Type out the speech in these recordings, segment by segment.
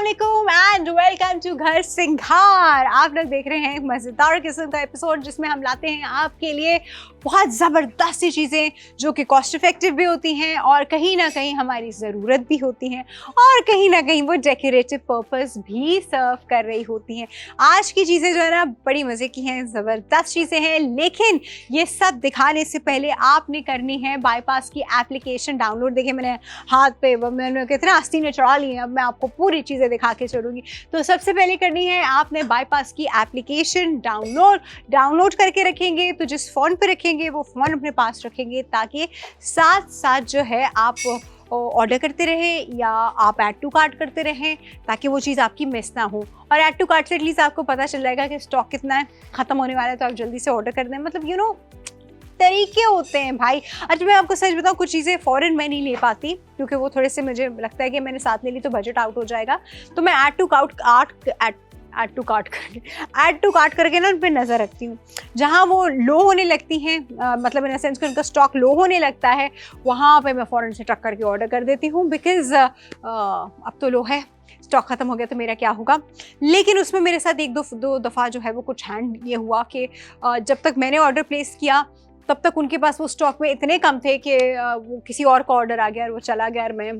अस्सलामुअलैकुम and welcome to घर सिंघार। आप लोग देख रहे हैं एक मज़ेदार किस्म का एपिसोड जिसमें हम लाते हैं आपके लिए बहुत ज़बरदस्त सी चीज़ें जो कि कॉस्ट इफ़ेक्टिव भी होती हैं और कहीं ना कहीं हमारी ज़रूरत भी होती हैं और कहीं ना कहीं वो डेकोरेटिव पर्पस भी सर्व कर रही होती हैं। आज की चीज़ें जो है ना बड़ी मज़े की हैं, ज़बरदस्त चीज़ें हैं, लेकिन ये सब दिखाने से पहले आपने करनी है बाईपास की एप्लीकेशन डाउनलोड। देखिए मैंने हाथ पे मैंने कितना आस्तीन में चढ़ा ली है, अब मैं आपको पूरी चीज़ें दिखा के चलूँगी। तो सबसे पहले करनी है आपने बाईपास की एप्लीकेशन डाउनलोड करके रखेंगे। तो जिस फ़ोन पे रखेंगे वो फ़ोन अपने पास रखेंगे ताकि साथ साथ जो है आप ऑर्डर करते रहें या आप ऐड टू कार्ट करते रहें ताकि वो चीज़ आपकी मिस ना हो। और ऐड टू कार्ट से एटलीस्ट आपको पता चल जाएगा कि स्टॉक कितना है, ख़त्म होने वाला है, तो आप जल्दी से ऑर्डर कर दें। मतलब तरीके होते हैं भाई। अच्छा मैं आपको सच बताऊं, कुछ चीज़ें फ़ौरन मैं नहीं ले पाती क्योंकि वो थोड़े से मुझे लगता है कि मैंने साथ ले ली तो बजट आउट हो जाएगा। तो मैं ऐड टू कार्ट करके ना उन पर नज़र रखती हूँ। जहाँ वो लो होने लगती हैं, मतलब इन सेंस कि उनका स्टॉक लो होने लगता है, वहाँ पे मैं फ़ौरन से टक करके ऑर्डर कर देती हूँ। बिकॉज़ अब तो लो है, स्टॉक ख़त्म हो गया तो मेरा क्या होगा। लेकिन उसमें मेरे साथ एक दो दफ़ा जो है वो कुछ हैंड ये हुआ कि जब तक मैंने ऑर्डर प्लेस किया तब तक उनके पास वो स्टॉक में इतने कम थे कि वो किसी और का ऑर्डर आ गया और वो चला गया और मैं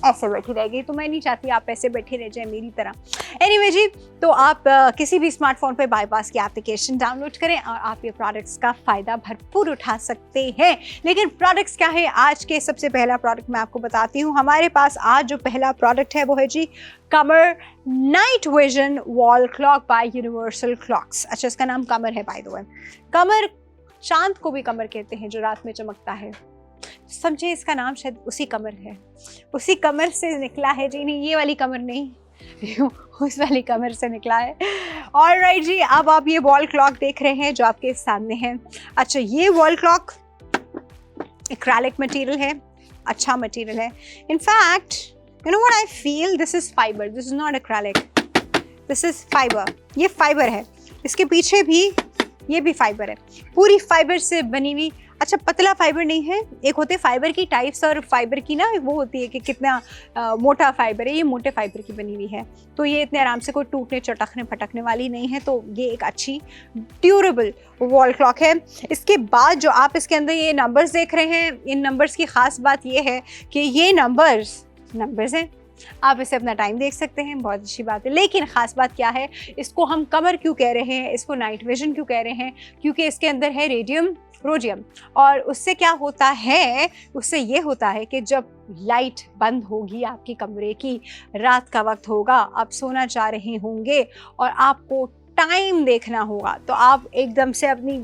ऐसे बैठी रह गई। तो मैं नहीं चाहती आप ऐसे बैठे रह जाए मेरी तरह। एनीवे जी, तो आप किसी भी स्मार्टफोन पे बाईपास की एप्लीकेशन डाउनलोड करें और आप ये प्रोडक्ट्स का फ़ायदा भरपूर उठा सकते हैं। लेकिन प्रोडक्ट्स क्या है, आज के सबसे पहला प्रोडक्ट मैं आपको बताती हूँ। हमारे पास आज जो पहला प्रोडक्ट है वो है जी कमर night vision wall clock by Universal Clocks. अच्छा, इसका नाम कमर है बाय द वे। कमर, चांद को भी कमर कहते हैं जो रात में चमकता है, समझे इसका नाम शायद उसी कमर है, उसी कमर से निकला है जी। नहीं, ये वाली कमर नहीं, उस वाली कमर से निकला है। ऑलराइट जी, अब आप ये वॉल क्लॉक देख रहे हैं जो आपके सामने है। अच्छा, ये वॉल क्लॉक एक्रेलिक मटेरियल है, अच्छा मटेरियल है। In fact you know what I feel, this is fibre, this is not acrylic, this is fibre. ये फाइबर है, इसके पीछे भी ये भी फाइबर है, पूरी फाइबर से बनी हुई। अच्छा, पतला फाइबर नहीं है, एक होते फाइबर की टाइप्स और फाइबर की ना वो होती है कि कितना मोटा फाइबर है, ये मोटे फाइबर की बनी हुई है। तो ये इतने आराम से कोई टूटने चटकने फटकने वाली नहीं है। तो ये एक अच्छी ड्यूरेबल वॉल क्लॉक है। इसके बाद जो आप इसके अंदर ये नंबर्स देख रहे हैं, इन नंबर्स की ख़ास बात ये है कि ये नंबर्स हैं, आप इसे अपना टाइम देख सकते हैं, बहुत अच्छी बात है। लेकिन ख़ास बात क्या है, इसको हम कमर क्यों कह रहे हैं, इसको नाइट विजन क्यों कह रहे हैं, क्योंकि इसके अंदर है रोडियम। और उससे क्या होता है, उससे ये होता है कि जब लाइट बंद होगी आपकी कमरे की, रात का वक्त होगा, आप सोना चाह रहे होंगे और आपको टाइम देखना होगा, तो आप एकदम से अपनी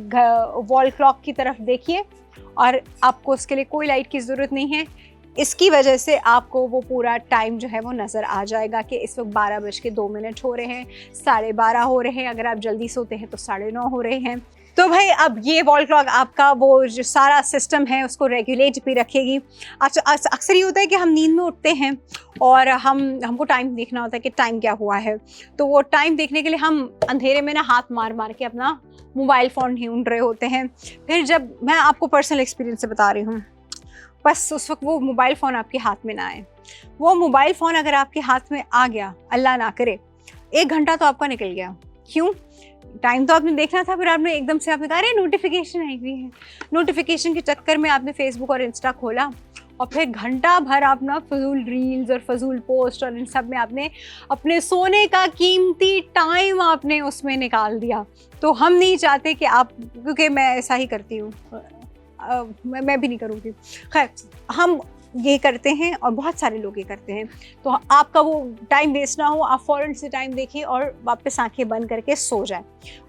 वॉल क्लॉक की तरफ देखिए और आपको उसके लिए कोई लाइट की ज़रूरत नहीं है। इसकी वजह से आपको वो पूरा टाइम जो है वो नज़र आ जाएगा कि इस वक्त 12:02 हो रहे हैं, 12:30 हो रहे हैं, अगर आप जल्दी सोते हैं तो 9:30 हो रहे हैं। तो भाई अब ये वॉल क्लॉक आपका वो जो सारा सिस्टम है उसको रेगुलेट भी रखेगी। अच्छा, अक्सर ये होता है कि हम नींद में उठते हैं और हमको टाइम देखना होता है कि टाइम क्या हुआ है। तो वो टाइम देखने के लिए हम अंधेरे में ना हाथ मार मार के अपना मोबाइल फ़ोन ढूंढ रहे होते हैं। फिर जब मैं आपको पर्सनल एक्सपीरियंस से बता रही हूँ, बस उस वक्त वो मोबाइल फ़ोन आपके हाथ में ना आए। वो मोबाइल फ़ोन अगर आपके हाथ में आ गया, अल्लाह ना करे, 1 घंटा तो आपका निकल गया। क्यों? टाइम तो आपने देखना था, फिर आपने एकदम से आपने कहा अरे नोटिफिकेशन आई हुई है। नोटिफिकेशन के चक्कर में आपने फेसबुक और इंस्टा खोला और फिर घंटा भर अपना फजूल रील्स और फजूल पोस्ट और इन सब में आपने अपने सोने का कीमती टाइम आपने उसमें निकाल दिया। तो हम नहीं चाहते कि आप, क्योंकि मैं ऐसा ही करती हूँ, मैं भी नहीं करूँगी, खैर हम ये करते हैं और बहुत सारे लोग ये करते हैं। तो आपका वो टाइम वेस्ट ना हो, आप फ़ौरन से टाइम देखें और वापस आंखें बंद करके सो जाएं।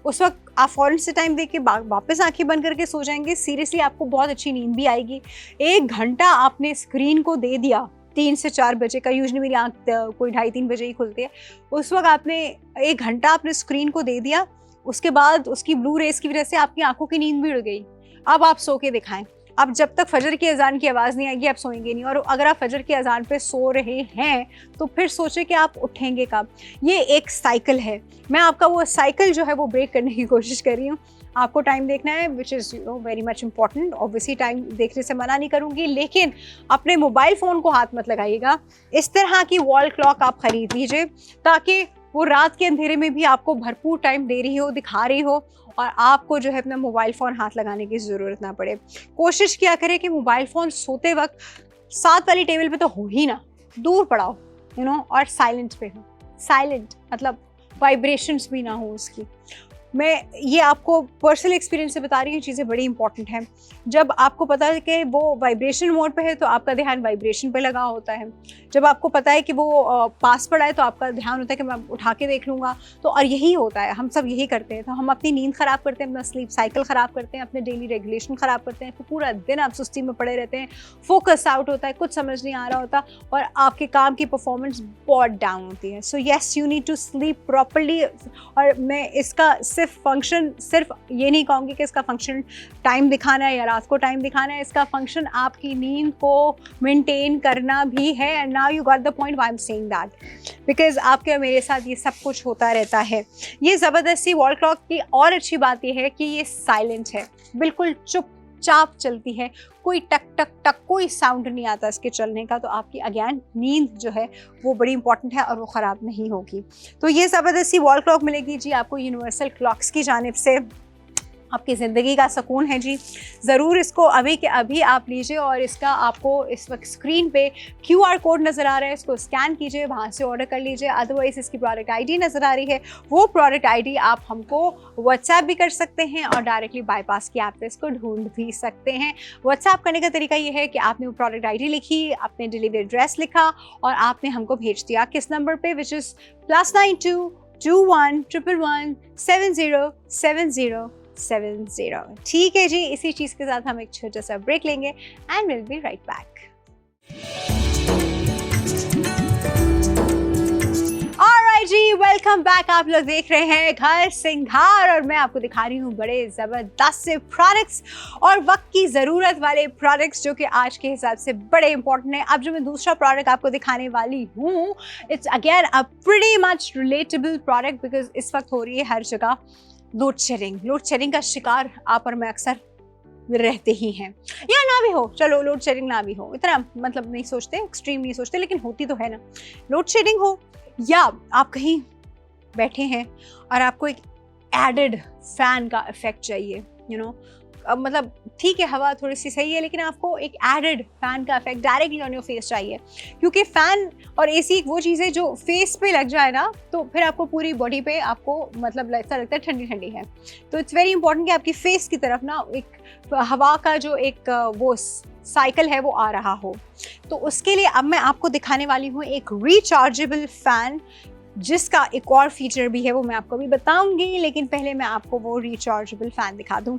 उस वक्त आप फ़ौरन से टाइम देख के वापस आंखें बंद करके सो जाएंगे, सीरियसली आपको बहुत अच्छी नींद भी आएगी। 1 घंटा आपने स्क्रीन को दे दिया, 3 से 4 बजे का, यूजुअली मेरी आँख कोई 2:30-3 बजे ही खुलती है, उस वक्त आपने 1 घंटा आपने स्क्रीन को दे दिया। उसके बाद उसकी ब्लू रेस की वजह से आपकी आंखों की नींद भी उड़ गई। अब आप सो के दिखाएं। अब जब तक फजर की अजान की आवाज़ नहीं आएगी आप सोएंगे नहीं, और अगर आप फजर की अजान पे सो रहे हैं तो फिर सोचें कि आप उठेंगे कब। ये एक साइकिल है, मैं आपका वो साइकिल जो है वो ब्रेक करने की कोशिश कर रही हूँ। आपको टाइम देखना है, which is very much important. Obviously time देखने से मना नहीं करूँगी, लेकिन अपने मोबाइल फ़ोन को हाथ मत लगाइएगा। इस तरह की वॉल क्लॉक आप खरीद लीजिए ताकि वो रात के अंधेरे में भी आपको भरपूर टाइम दे रही हो, दिखा रही हो, और आपको जो है अपना मोबाइल फ़ोन हाथ लगाने की ज़रूरत ना पड़े। कोशिश किया करें कि मोबाइल फ़ोन सोते वक्त साथ वाली टेबल पे तो हो ही ना, दूर पड़ा हो, और साइलेंट पे हो। साइलेंट मतलब वाइब्रेशंस भी ना हो उसकी। मैं ये आपको पर्सनल एक्सपीरियंस से बता रही हूँ, चीज़ें बड़ी इंपॉर्टेंट हैं। जब आपको पता है कि वो वाइब्रेशन मोड पे है तो आपका ध्यान वाइब्रेशन पे लगा होता है। जब आपको पता है कि वो पास पड़ा है तो आपका ध्यान होता है कि मैं उठा के देख लूँगा। तो और यही होता है, हम सब यही करते हैं। तो हम अपनी नींद ख़राब करते हैं, अपना स्लीप साइकिल ख़राब करते हैं, अपने डेली रेगुलेशन ख़राब करते हैं। तो पूरा दिन आप सुस्ती में पड़े रहते हैं, फोकस आउट होता है, कुछ समझ नहीं आ रहा होता, और आपके काम की परफॉर्मेंस बहुत डाउन होती है। So yes, you need to sleep properly. और मैं इसका फंक्शन सिर्फ ये नहीं कहूँगी कि इसका फंक्शन टाइम दिखाना है या रात को टाइम दिखाना है। इसका फंक्शन आपकी नींद को मेंटेन करना भी है। And now you got the point why I am saying that, because आपके और मेरे साथ ये सब कुछ होता रहता है। ये ज़बरदस्ती वॉल क्लॉक की और अच्छी बात यह है कि ये साइलेंट है, बिल्कुल चुपचाप चलती है, कोई टक टक टक कोई साउंड नहीं आता इसके चलने का। तो आपकी अगेन नींद जो है वो बड़ी इंपॉर्टेंट है और वो ख़राब नहीं होगी। तो ये ज़बरदस्ती वॉल क्लॉक मिलेगी जी आपको यूनिवर्सल क्लॉक्स की जानिब से। आपकी ज़िंदगी का सुकून है जी। ज़रूर इसको अभी के अभी आप लीजिए, और इसका आपको इस वक्त स्क्रीन पे QR कोड नज़र आ रहा है, इसको स्कैन कीजिए, वहाँ से ऑर्डर कर लीजिए। अदरवाइज़ इसकी प्रोडक्ट ID नज़र आ रही है, वो प्रोडक्ट ID आप हमको व्हाट्सएप भी कर सकते हैं और डायरेक्टली बाईपास की ऐप पे इसको ढूंढ भी सकते हैं। व्हाट्सएप करने का तरीका ये है कि आपने वो प्रोडक्ट ID लिखी, आपने डिलीवरी एड्रेस लिखा और आपने हमको भेज दिया किस नंबर पर, विच इज़ +92 21 111 7070। ठीक है जी, इसी चीज़ के साथ हम एक छोटा सा ब्रेक लेंगे and will be right back. Alright जी, वेलकम बैक। आप लोग देख रहे हैं घर सिंगार और मैं आपको दिखा रही हूँ बड़े ज़बरदस्त से प्रोडक्ट्स और वक्त की ज़रूरत वाले प्रोडक्ट्स जो कि आज के हिसाब से बड़े इंपॉर्टेंट हैं। अब जो मैं दूसरा प्रोडक्ट आपको दिखाने वाली हूँ, it's again a pretty much relatable product, because इस वक्त हो रही है हर जगह लोड शेडिंग का शिकार आप और मैं अक्सर रहते ही हैं, या ना भी हो, चलो लोड शेडिंग ना भी हो, इतना मतलब नहीं सोचते, एक्सट्रीम नहीं सोचते, लेकिन होती तो है ना। लोड शेडिंग हो या आप कहीं बैठे हैं और आपको एक एडेड फैन का इफेक्ट चाहिए, मतलब ठीक है हवा थोड़ी सी सही है, लेकिन आपको एक एडेड फैन का effect directly on your face चाहिए, क्योंकि फैन और AC वो चीज़ है जो फेस पे लग जाए ना तो फिर आपको पूरी बॉडी पे आपको मतलब ऐसा लगता है ठंडी ठंडी है। तो इट्स वेरी इंपॉर्टेंट कि आपकी फेस की तरफ ना एक हवा का जो एक वो साइकिल है वो आ रहा हो। तो उसके लिए अब मैं आपको दिखाने वाली हूँ एक रिचार्जेबल फ़ैन, जिसका एक और फीचर भी है, वो मैं आपको भी बताऊंगी, लेकिन पहले मैं आपको वो रिचार्जेबल फ़ैन दिखा दूं।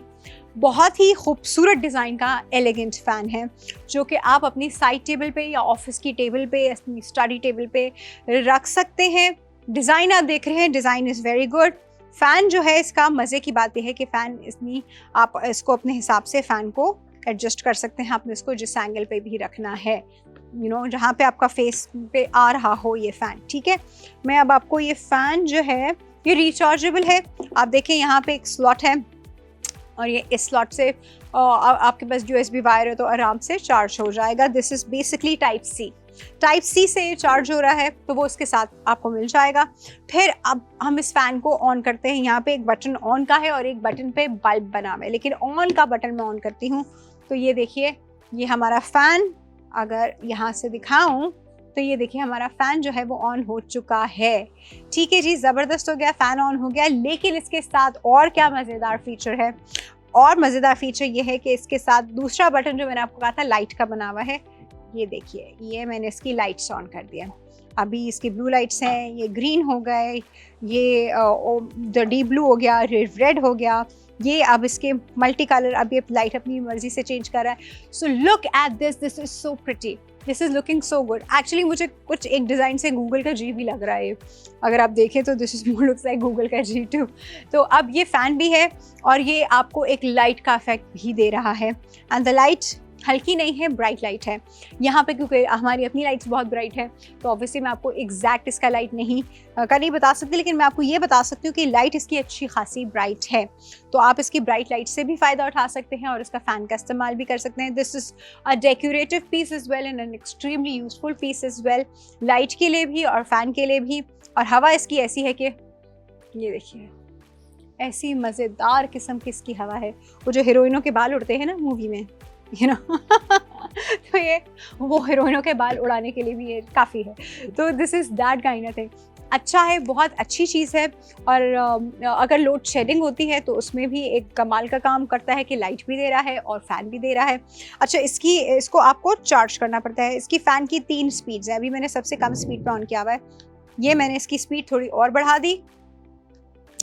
बहुत ही खूबसूरत डिज़ाइन का एलिगेंट फ़ैन है, जो कि आप अपनी साइड टेबल पे या ऑफिस की टेबल पे, अपनी स्टडी टेबल पे रख सकते हैं। डिज़ाइन आप देख रहे हैं, design is very good. Fan जो है इसका मज़े की बात यह है कि फ़ैन इसमें आप इसको अपने हिसाब से फ़ैन को एडजस्ट कर सकते हैं, आपने इसको जिस एंगल पे भी रखना है, जहाँ पे आपका फेस पे आ रहा हो ये फ़ैन। ठीक है, मैं अब आपको ये फ़ैन जो है ये रिचार्जेबल है। आप देखें यहाँ पे एक स्लॉट है और ये इस स्लॉट से आपके पास USB वायर है तो आराम से चार्ज हो जाएगा। This is basically type C से चार्ज हो रहा है, तो वो इसके साथ आपको मिल जाएगा। फिर अब हम इस फ़ैन को ऑन करते हैं। यहाँ पे एक बटन ऑन का है और एक बटन पे बल्ब बना हुआ है, लेकिन ऑन का बटन मैं ऑन करती हूँ तो ये देखिए, ये हमारा फ़ैन, अगर यहाँ से दिखाऊं तो ये देखिए हमारा फ़ैन जो है वो ऑन हो चुका है। ठीक है जी, ज़बरदस्त हो गया, फ़ैन ऑन हो गया। लेकिन इसके साथ और क्या मज़ेदार फीचर है, और मज़ेदार फीचर ये है कि इसके साथ दूसरा बटन जो मैंने आपको कहा था लाइट का बना हुआ है, ये देखिए, ये मैंने इसकी लाइट्स ऑन कर दिया। अभी इसकी ब्लू लाइट्स हैं, ये ग्रीन हो गए, ये डीप ब्लू हो गया, रेड हो गया, ये अब इसके मल्टी कलर, अब ये लाइट अपनी मर्जी से चेंज कर रहा है। So look at this, this is so pretty, this is looking so good. Actually मुझे कुछ एक डिज़ाइन से गूगल का G भी लग रहा है, अगर आप देखें तो this is more looks like Google का G2। तो अब ये फ़ैन भी है और ये आपको एक लाइट का इफेक्ट भी दे रहा है। एंड द लाइट हल्की नहीं है, ब्राइट लाइट है। यहाँ पे क्योंकि हमारी अपनी लाइट्स बहुत ब्राइट है तो ऑब्वियसली मैं आपको एग्जैक्ट इसका लाइट नहीं बता सकती, लेकिन मैं आपको ये बता सकती हूँ कि लाइट इसकी अच्छी खासी ब्राइट है। तो आप इसकी ब्राइट लाइट से भी फ़ायदा उठा सकते हैं और इसका फ़ैन का इस्तेमाल भी कर सकते हैं। This is a decorative piece as well and an extremely useful piece as well, light के लिए भी और फ़ैन के लिए भी। और हवा इसकी ऐसी है कि ये देखिए, ऐसी मज़ेदार किस्म की इसकी हवा है। वो जो हीरोइनों के बाल उड़ते हैं ना मूवी में, यू नो तो ये वो हीरोइनों के बाल उड़ाने के लिए भी ये काफ़ी है। तो this is that kind of thing. अच्छा है, बहुत अच्छी चीज़ है। और अगर लोड शेडिंग होती है तो उसमें भी एक कमाल का काम करता है कि लाइट भी दे रहा है और फ़ैन भी दे रहा है। अच्छा, इसको आपको चार्ज करना पड़ता है। इसकी फ़ैन की 3 स्पीड्स हैं। अभी मैंने सबसे कम स्पीड पे ऑन किया हुआ है। ये मैंने इसकी स्पीड थोड़ी और बढ़ा दी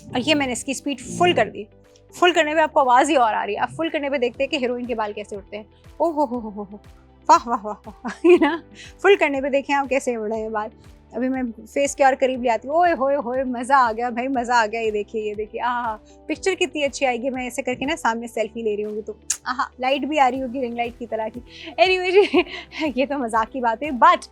और ये मैंने इसकी स्पीड फुल कर दी। फुल करने पे आपको आवाज़ ही और आ रही है। आप फुल करने पे देखते हैं कि हीरोइन के बाल कैसे उड़ते हैं। ओह हो, वाह वाह वाह वाह, यू ना। फुल करने पे देखें आप कैसे उड़ रहे हैं बाल। अभी मैं फेस के और करीब ले आती हूँ। ओए होए होए, मज़ा आ गया भाई, मज़ा आ गया। ये देखिए आहा, पिक्चर कितनी अच्छी आएगी। मैं ऐसे करके ना सामने सेल्फी ले रही होंगी तो आहा, लाइट भी आ रही होगी रिंग लाइट की तरह की। एनीवे जी, ये तो मजाक की बात है, but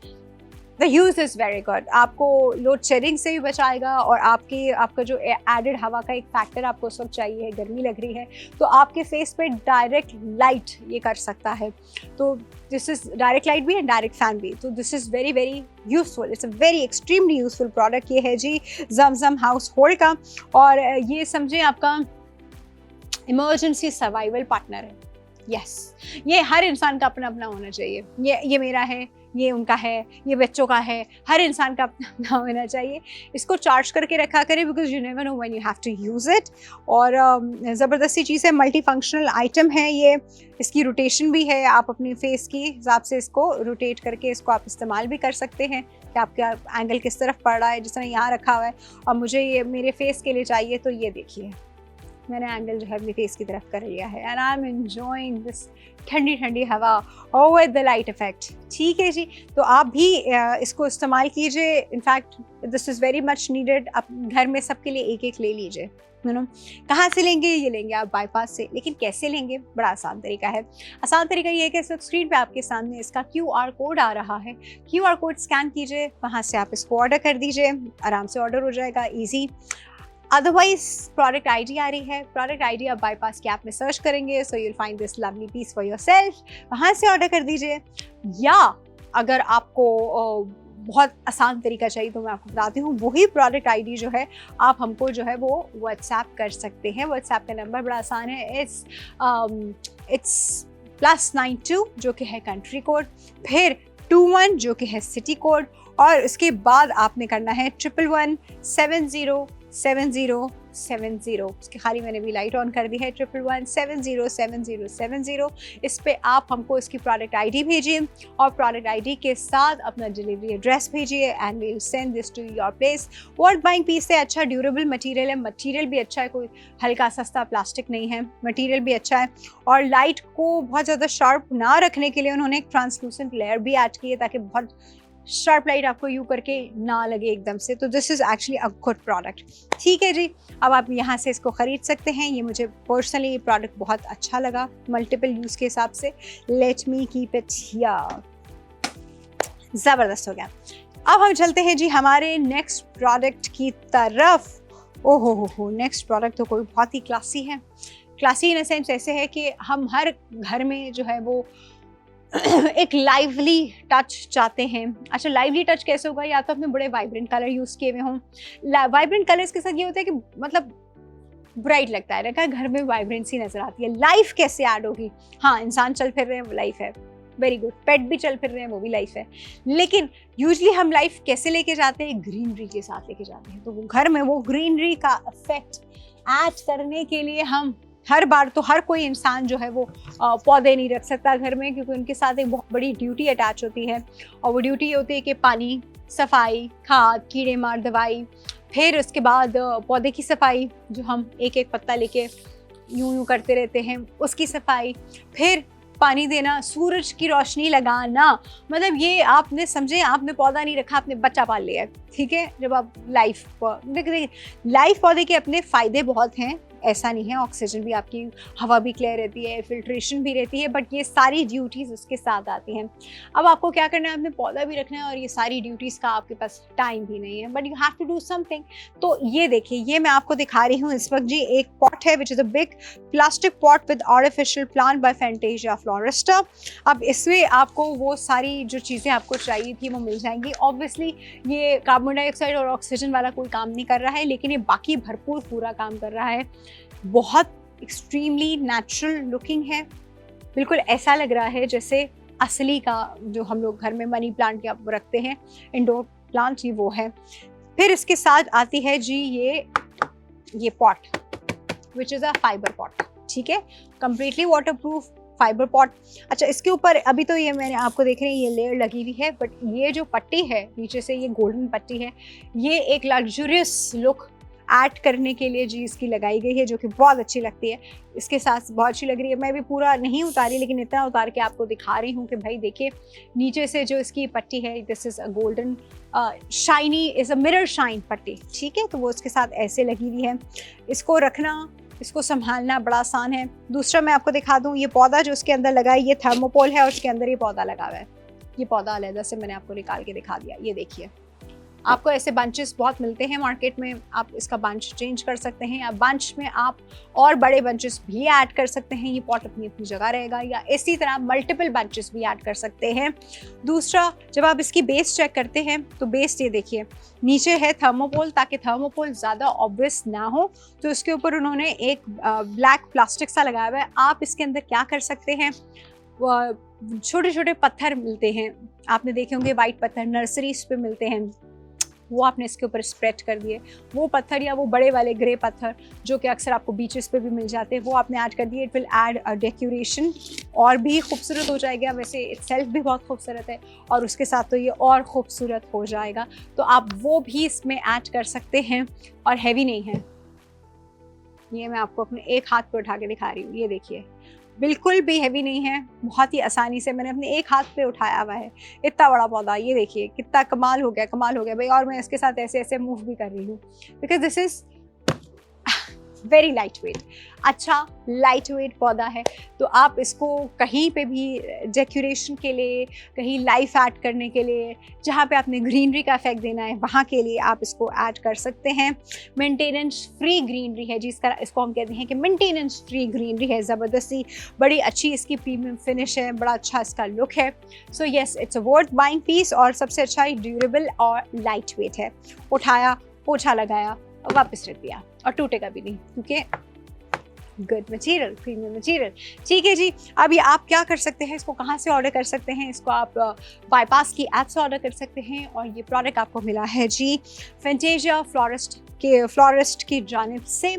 the use is very good. आपको लोड शेडिंग से भी बचाएगा और आपका जो एडेड हवा का एक फैक्टर आपको उस वक्त चाहिए है, गर्मी लग रही है तो आपके फेस पे डायरेक्ट लाइट ये कर सकता है। तो दिस इज़ डायरेक्ट लाइट भी एंड डायरेक्ट फैन भी। तो this is very very useful. It's a very extremely useful product. ये है जी जमजम हाउस होल्ड का, और ये समझें आपका इमरजेंसी सर्वाइवल पार्टनर है। यस, ये हर इंसान का अपना अपना होना चाहिए। ये मेरा है, ये उनका है, ये बच्चों का है, हर इंसान का अपना अपना होना चाहिए। इसको चार्ज करके रखा करें because you never know when you have to use it. और ज़बरदस्ती चीज़ है, मल्टी फंक्शनल आइटम है ये। इसकी रोटेशन भी है, आप अपने फेस के हिसाब से इसको रोटेट करके इसको आप इस्तेमाल भी कर सकते हैं कि आपका एंगल किस तरफ पड़ रहा है। जिस तरह यहाँ रखा हुआ है और मुझे ये मेरे फेस के लिए चाहिए तो ये देखिए मैंने एंगल जो है अपने फेस की तरफ कर लिया है and I am enjoying this ठंडी ठंडी हवा और विद द लाइट इफेक्ट। ठीक है जी, तो आप भी इसको इस्तेमाल कीजिए। In fact this is very much needed. आप घर में सबके लिए एक एक ले लीजिए, यू नो। कहाँ से लेंगे? ये लेंगे आप बाईपास से, लेकिन कैसे लेंगे? बड़ा आसान तरीका है। आसान तरीका ये है कि इस वक्त स्क्रीन पे आपके सामने इसका QR कोड आ रहा है। QR कोड स्कैन कीजिए, वहाँ से आप इसको ऑर्डर कर दीजिए, आराम से ऑर्डर हो जाएगा, ईजी। अदरवाइज प्रोडक्ट आईडी आ रही है, प्रोडक्ट आईडी आप बाईपास के ऐप में सर्च करेंगे, so you'll find this lovely piece for yourself, वहाँ से ऑर्डर कर दीजिए। या अगर आपको बहुत आसान तरीका चाहिए तो मैं आपको बताती हूँ, वही प्रोडक्ट आईडी जो है आप हमको जो है वो व्हाट्सएप कर सकते हैं। व्हाट्सएप का नंबर बड़ा आसान है, इट्स +92 जो कि है कंट्री कोड, फिर 21 जो कि है सिटी कोड, और उसके बाद आपने करना है 1111707070। उसके खाली मैंने भी लाइट ऑन कर दी है, 1111707070। इस पे आप हमको इसकी प्रोडक्ट आईडी भेजिए और प्रोडक्ट आईडी के साथ अपना डिलीवरी एड्रेस भेजिए and we will send this to your place. Worth buying piece है, अच्छा ड्यूरेबल मटेरियल है, मटेरियल भी अच्छा है, कोई हल्का सस्ता प्लास्टिक नहीं है, मटेरियल भी अच्छा है। और लाइट को बहुत ज़्यादा शार्प ना रखने के लिए उन्होंने एक ट्रांसलूसेंट लेयर भी ऐड की है ताकि बहुत शार्प लाइट आपको यू करके ना लगे एकदम से। तो this is actually a good product. ठीक है जी, अब आप यहाँ से इसको ख़रीद सकते हैं। ये मुझे पर्सनली ये प्रोडक्ट बहुत अच्छा लगा मल्टीपल यूज़ के हिसाब से। Let me keep it here. ज़बरदस्त हो गया। अब हम चलते हैं जी हमारे नेक्स्ट प्रोडक्ट की तरफ। ओहो हो, नेक्स्ट प्रोडक्ट तो कोई बहुत ही क्लासी है। क्लासी इन सेंस ऐसे है कि हम हर घर में जो है वो एक लाइवली टच चाहते हैं। अच्छा, लाइवली टच कैसे होगा? या तो अपने बड़े वाइब्रेंट कलर यूज़ किए हुए हों। वाइब्रेंट कलर्स के साथ ये होता है कि मतलब ब्राइट लगता है, रखा घर में वाइब्रेंसी नज़र आती है। लाइफ कैसे ऐड होगी? हाँ, इंसान चल फिर रहे हैं वो लाइफ है, वेरी गुड। पेट भी चल फिर रहे हैं वो भी लाइफ है। लेकिन यूजली हम लाइफ कैसे लेके जाते हैं? ग्रीनरी के साथ लेके जाते हैं। तो वो घर में वो ग्रीनरी का इफेक्ट ऐड करने के लिए हम हर बार तो हर कोई इंसान जो है वो पौधे नहीं रख सकता घर में, क्योंकि उनके साथ एक बहुत बड़ी ड्यूटी अटैच होती है। और वो ड्यूटी ये होती है कि पानी, सफाई, खाद, कीड़े मार दवाई, फिर उसके बाद पौधे की सफाई, जो हम एक एक पत्ता लेके यूं करते रहते हैं, उसकी सफाई, फिर पानी देना, सूरज की रोशनी लगाना। मतलब ये आपने समझे, आपने पौधा नहीं रखा, आपने बच्चा पाल लिया, ठीक है। जब आप लाइफ पौधे के अपने फ़ायदे बहुत हैं, ऐसा नहीं है, ऑक्सीजन भी आपकी, हवा भी क्लियर रहती है, फिल्ट्रेशन भी रहती है, बट ये सारी ड्यूटीज़ उसके साथ आती हैं। अब आपको क्या करना है, आपने पौधा भी रखना है और ये सारी ड्यूटीज़ का आपके पास टाइम भी नहीं है, but you have to do something. तो ये देखिए, ये मैं आपको दिखा रही हूँ इस वक्त जी, एक पॉट है which is a big plastic pot with artificial plant by Fantasia Florista. अब इसमें आपको वो सारी जो चीज़ें आपको चाहिए थी वो मिल जाएंगी। ऑब्वियसली ये कार्बन डाइऑक्साइड और ऑक्सीजन वाला कोई काम नहीं कर रहा है, लेकिन ये बाकी भरपूर पूरा काम कर रहा है। बहुत एक्सट्रीमली नेचुरल लुकिंग है, बिल्कुल ऐसा लग रहा है जैसे असली का जो हम लोग घर में मनी प्लांट या रखते हैं, इंडोर प्लांट, ये वो है। फिर इसके साथ आती है जी ये pot which is a fibre pot, ठीक है, completely water proof fibre pot. अच्छा, इसके ऊपर अभी तो ये मैंने आपको देख रहे हैं ये लेयर लगी हुई है, बट ये जो पट्टी है नीचे से, ये गोल्डन पट्टी है, ये एक लग्जरियस लुक ऐड करने के लिए जी इसकी लगाई गई है, जो कि बहुत अच्छी लगती है। इसके साथ बहुत अच्छी लग रही है। मैं भी पूरा नहीं उतारी, लेकिन इतना उतार के आपको दिखा रही हूँ कि भाई देखिए, नीचे से जो इसकी पट्टी है, this is a golden shiny, is a mirror shine पट्टी, ठीक है, तो वो इसके साथ ऐसे लगी हुई है। इसको रखना, इसको संभालना बड़ा आसान है। दूसरा मैं आपको दिखा दूँ, ये पौधा जो उसके अंदर लगा है, ये थर्मोपोल है और उसके अंदर ये पौधा लगा हुआ है। ये पौधा अलग से मैंने आपको निकाल के दिखा दिया। ये देखिए, आपको ऐसे बंचेस बहुत मिलते हैं मार्केट में, आप इसका बंच चेंज कर सकते हैं, या बंच में आप और बड़े बंचेस भी ऐड कर सकते हैं। ये पॉट अपनी अपनी जगह रहेगा, या इसी तरह मल्टीपल बंचेस भी ऐड कर सकते हैं। दूसरा, जब आप इसकी बेस चेक करते हैं तो बेस ये देखिए, नीचे है थर्मोपोल, ताकि थर्मोपोल ज़्यादा ऑब्वियस ना हो, तो इसके ऊपर उन्होंने एक ब्लैक प्लास्टिक सा लगाया हुआ है। आप इसके अंदर क्या कर सकते हैं, छोटे छोटे पत्थर मिलते हैं, आपने देखे होंगे वाइट पत्थर नर्सरीज पे मिलते हैं, वो आपने इसके ऊपर स्प्रेड कर दिए। वो पत्थर या वो बड़े वाले ग्रे पत्थर जो कि अक्सर आपको बीचेस पे भी मिल जाते हैं, वो आपने ऐड कर दिए। It will add a decoration, और भी खूबसूरत हो जाएगा। वैसे इटसेल्फ भी बहुत खूबसूरत है, और उसके साथ तो ये और खूबसूरत हो जाएगा। तो आप वो भी इसमें ऐड कर सकते हैं, और हैवी नहीं है। ये मैं आपको अपने एक हाथ पे उठा के दिखा रही हूँ, ये देखिए, बिल्कुल भी हैवी नहीं है, बहुत ही आसानी से मैंने अपने एक हाथ पे उठाया हुआ है। इतना बड़ा पौधा, ये देखिए कितना कमाल हो गया भाई। और मैं इसके साथ ऐसे ऐसे मूव भी कर रही हूँ, because this is very light weight. अच्छा, लाइट वेट पौधा है, तो आप इसको कहीं पे भी डेकोरेशन के लिए, कहीं लाइफ ऐड करने के लिए, जहाँ पे आपने ग्रीनरी का इफेक्ट देना है, वहाँ के लिए आप इसको ऐड कर सकते हैं। मेंटेनेंस फ्री ग्रीनरी है, जिसका इसको हम कहते हैं कि मेंटेनेंस फ्री ग्रीनरी है। ज़बरदस्ती बड़ी अच्छी इसकी प्रीमियम फिनिश है, बड़ा अच्छा इसका लुक है। So yes, it's a worth buying piece, और सबसे अच्छा ही ड्यूरेबल और लाइट वेट है। उठाया, पोछा लगाया, वापस रख दिया, और टूटेगा भी नहीं, क्योंकि गुड मटेरियल, प्रीमियम मटेरियल। ठीक है जी, अभी आप क्या कर सकते हैं, इसको कहाँ से ऑर्डर कर सकते हैं? इसको आप बाईपास की ऐप से ऑर्डर कर सकते हैं, और ये प्रोडक्ट आपको मिला है जी फैंटेसिया फ्लोरिस्ट की जानिब से।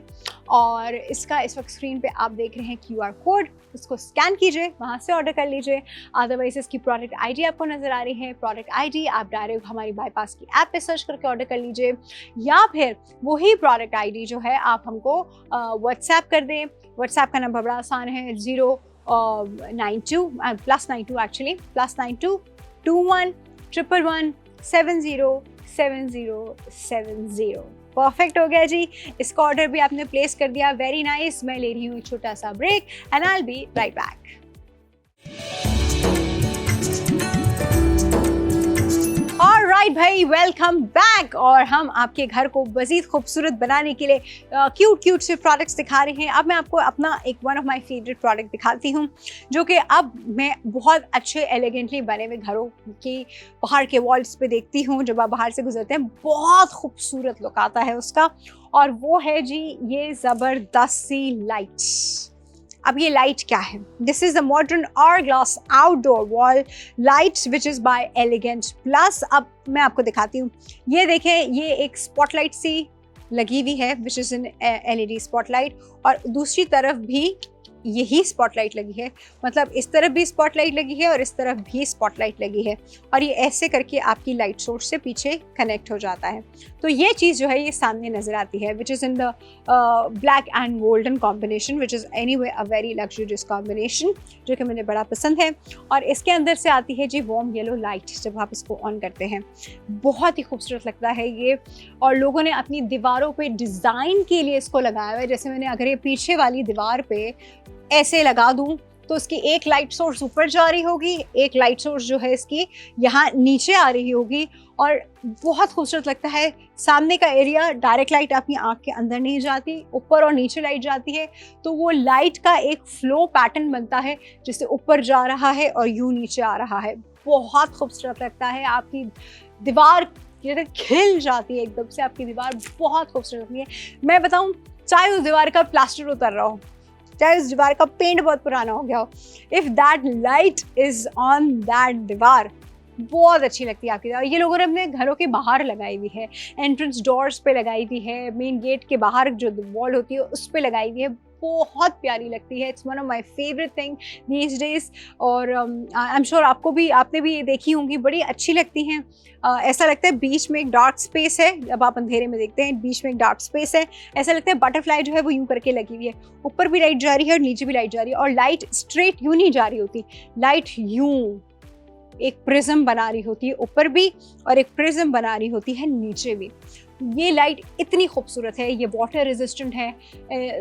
और इसका इस वक्त स्क्रीन पे आप देख रहे हैं QR कोड, उसको स्कैन कीजिए, वहाँ से ऑर्डर कर लीजिए। अदरवाइज इसकी प्रोडक्ट ID आपको नज़र आ रही है, प्रोडक्ट ID आप डायरेक्ट हमारी बाईपास की ऐप पे सर्च करके ऑर्डर कर लीजिए, या फिर वही प्रोडक्ट ID जो है आप हमको व्हाट्सएप कर दें। व्हाट्सएप का नंबर बड़ा आसान है, 092 एक्चुअली +92 21 111 707070। परफेक्ट हो गया जी, इसका ऑर्डर भी आपने प्लेस कर दिया, वेरी नाइस। मैं ले रही हूँ एक छोटा सा break, and I will be right back. Alright भाई, वेलकम बैक। और हम आपके घर को मज़ीद खूबसूरत बनाने के लिए क्यूट से प्रोडक्ट्स दिखा रहे हैं। अब मैं आपको अपना एक one of my favourite product दिखाती हूँ, जो कि अब मैं बहुत अच्छे एलिगेंटली बने हुए घरों की बाहर के वॉल्स पे देखती हूँ। जब आप बाहर से गुजरते हैं, बहुत खूबसूरत लुक आता है उसका, और वो है जी ये ज़बरदस्त सी लाइट्स। अब ये लाइट क्या है? This is the modern Hourglass outdoor wall lights which is by elegant plus. अब मैं आपको दिखाती हूँ, ये देखें, ये एक स्पॉटलाइट सी लगी हुई है which is in LED spotlight, और दूसरी तरफ भी यही स्पॉटलाइट लगी है, मतलब इस तरफ भी स्पॉटलाइट लगी है और इस तरफ भी स्पॉटलाइट लगी है, और ये ऐसे करके आपकी लाइट सोर्स से पीछे कनेक्ट हो जाता है। तो ये चीज़ जो है ये सामने नज़र आती है, which is in the black and golden combination, which is any way a very luxurious combination, जो कि मुझे बड़ा पसंद है। और इसके अंदर से आती है जी वार्म येलो लाइट जब आप इसको ऑन करते हैं, बहुत ही खूबसूरत लगता है ये। और लोगों ने अपनी दीवारों पे डिज़ाइन के लिए इसको लगाया हुआ है। जैसे मैंने अगर ये पीछे वाली दीवार पे ऐसे लगा दूं तो इसकी एक लाइट सोर्स ऊपर जा रही होगी, एक लाइट सोर्स जो है इसकी यहाँ नीचे आ रही होगी, और बहुत खूबसूरत लगता है। सामने का एरिया डायरेक्ट लाइट आपकी आंख के अंदर नहीं जाती, ऊपर और नीचे लाइट जाती है, तो वो लाइट का एक फ्लो पैटर्न बनता है जिससे ऊपर जा रहा है और यूं नीचे आ रहा है। बहुत खूबसूरत लगता है, आपकी दीवार खिल जाती है एकदम से, आपकी दीवार बहुत खूबसूरत लगती है। मैं बताऊं, चाहे उस दीवार का प्लास्टर उतर रहा हो, चाहे उस दीवार का पेंट बहुत पुराना हो गया हो, if that light is on that दीवार, बहुत अच्छी लगती है आपकी दीवार। ये लोगों ने अपने घरों के बाहर लगाई हुई है, एंट्रेंस डोर्स पे लगाई हुई है, मेन गेट के बाहर जो वॉल होती है उस पे लगाई हुई है, बहुत प्यारी लगती है। It's one of my favourite thing these days. और आई एम श्योर आपने भी ये देखी होंगी, बड़ी अच्छी लगती हैं। ऐसा लगता है बीच में एक डार्क स्पेस है, जब आप अंधेरे में देखते हैं बीच में एक डार्क स्पेस है, ऐसा लगता है बटरफ्लाई जो है वो यूं करके लगी हुई है, ऊपर भी लाइट जा रही है और नीचे भी लाइट जा रही है, और लाइट स्ट्रेट यूं नहीं जा रही होती, लाइट यूं एक प्रिज्म बना रही होती है ऊपर भी, और एक प्रिज्म बना रही होती है नीचे भी। ये लाइट इतनी खूबसूरत है, ये वाटर रेजिस्टेंट है,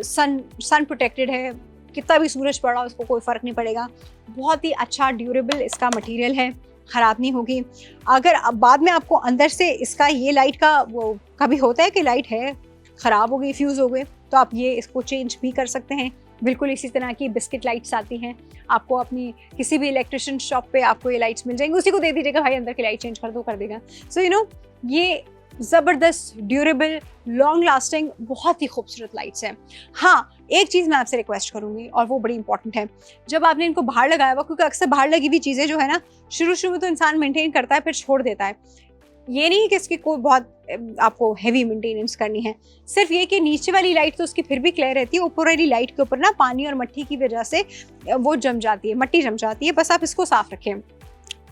सन प्रोटेक्टेड है, कितना भी सूरज पड़ा उसको कोई फ़र्क नहीं पड़ेगा। बहुत ही अच्छा ड्यूरेबल इसका मटेरियल है, ख़राब नहीं होगी। अगर अब बाद में आपको अंदर से इसका ये लाइट का वो कभी होता है कि लाइट है ख़राब हो गई, फ्यूज़ हो गए, तो आप ये इसको चेंज भी कर सकते हैं। बिल्कुल इसी तरह की बिस्किट लाइट्स आती हैं, आपको अपनी किसी भी इलेक्ट्रिशियन शॉप पे आपको ये लाइट्स मिल जाएंगी, उसी को दे दीजिएगा, भाई अंदर की लाइट चेंज कर दो, कर देगा। सो यू नो, ये ज़बरदस्त, ड्यूरेबल, लॉन्ग लास्टिंग, बहुत ही खूबसूरत लाइट्स हैं। हाँ, एक चीज़ मैं आपसे रिक्वेस्ट करूँगी और वो बड़ी इंपॉर्टेंट है, जब आपने इनको बाहर लगाया हुआ, क्योंकि अक्सर बाहर लगी हुई चीज़ें जो है ना, शुरू में तो इंसान मेंटेन करता है फिर छोड़ देता है, ये नहीं कि इसकी कोई बहुत आपको हैवी मेंटेनेंस करनी है, सिर्फ ये कि नीचे वाली लाइट तो उसकी फिर भी क्लियर रहती है, ऊपर वाली लाइट के ऊपर ना पानी और मिट्टी की वजह से वो जम जाती है, मिट्टी जम जाती है, बस आप इसको साफ़ रखें।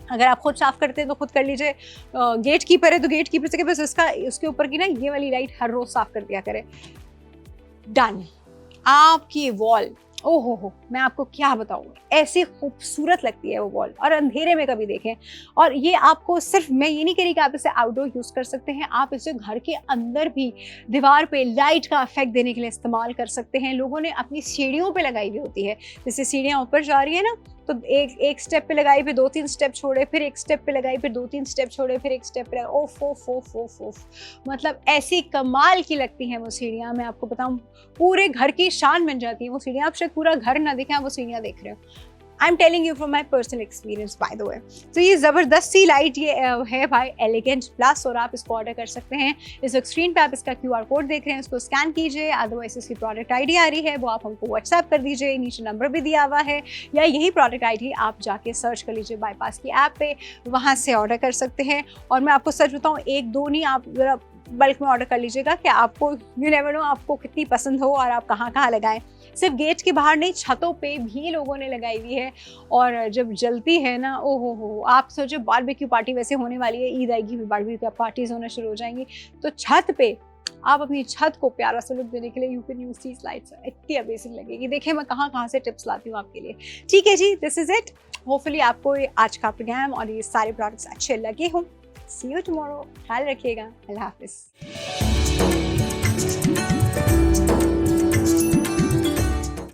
अगर आप खुद साफ़ करते हैं तो खुद कर लीजिए, गेट कीपर है तो गेट कीपर से बस उसके ऊपर की ना ये वाली लाइट हर रोज़ साफ़ कर दिया करें। डन। आपकी वॉल, ओहो हो, मैं आपको क्या बताऊँ, ऐसी खूबसूरत लगती है वो वॉल, और अंधेरे में कभी देखें। और ये आपको सिर्फ, मैं ये नहीं कह रही कि आप इसे आउटडोर यूज़ कर सकते हैं, आप इसे घर के अंदर भी दीवार पे लाइट का इफेक्ट देने के लिए इस्तेमाल कर सकते हैं। लोगों ने अपनी सीढ़ियों पे लगाई हुई होती है, जैसे सीढ़ियाँ ऊपर जा रही है ना, तो एक स्टेप पे लगाई, फिर 2-3 स्टेप छोड़े, फिर एक स्टेप पे लगाई, फिर 2-3 स्टेप छोड़े, फिर एक स्टेप पे, ओफ ओफ ओफ ओफ ओफ, मतलब ऐसी कमाल की लगती हैं वो सीढ़ियाँ। मैं आपको बताऊँ, पूरे घर की शान बन जाती है वो सीढ़ियाँ। आप शायद पूरा घर ना देखें, आप वो सीढ़ियाँ देख रहे हो। I am telling you from my personal experience by the way. तो ये ज़बरदस्त सी लाइट ये है भाई, एलिगेंट प्लस, और आप इसको ऑर्डर कर सकते हैं। इस स्क्रीन पे आप इसका QR कोड देख रहे हैं, उसको स्कैन कीजिए, अदरवाइज इसकी प्रोडक्ट ID आ रही है, वो आप हमको व्हाट्सएप कर दीजिए, नीचे नंबर भी दिया हुआ है, या यही प्रोडक्ट ID आप जाके सर्च कर लीजिए बाईपास की ऐप पे, वहाँ से ऑर्डर कर सकते हैं। और मैं आपको सच बताऊँ, 1-2 नहीं, आप ज़रा बल्क में ऑर्डर कर लीजिएगा कि आपको, यू नेवर नो, आपको कितनी पसंद हो और आप कहाँ कहाँ लगाएं। सिर्फ गेट के बाहर नहीं, छतों पे भी लोगों ने लगाई हुई है, और जब जलती है ना, ओहो हो, आप सोचो बारबेक्यू पार्टी वैसे होने वाली है, ईद आएगी, बारबेक्यू पार्टीज होना शुरू हो जाएंगी, तो छत पे आप अपनी छत को प्यारा सा लुक देने के लिए you can use these lights, इतनी अमेजिंग लगेगी। देखिए मैं कहाँ से टिप्स लाती हूँ आपके लिए। ठीक है जी, दिस इज इट। होपफुली आपको आज का प्रोग्राम और ये सारे प्रोडक्ट्स अच्छे लगे हों। सी यू टुमारो, ख्याल रखिएगा, अल्लाह हाफिज़।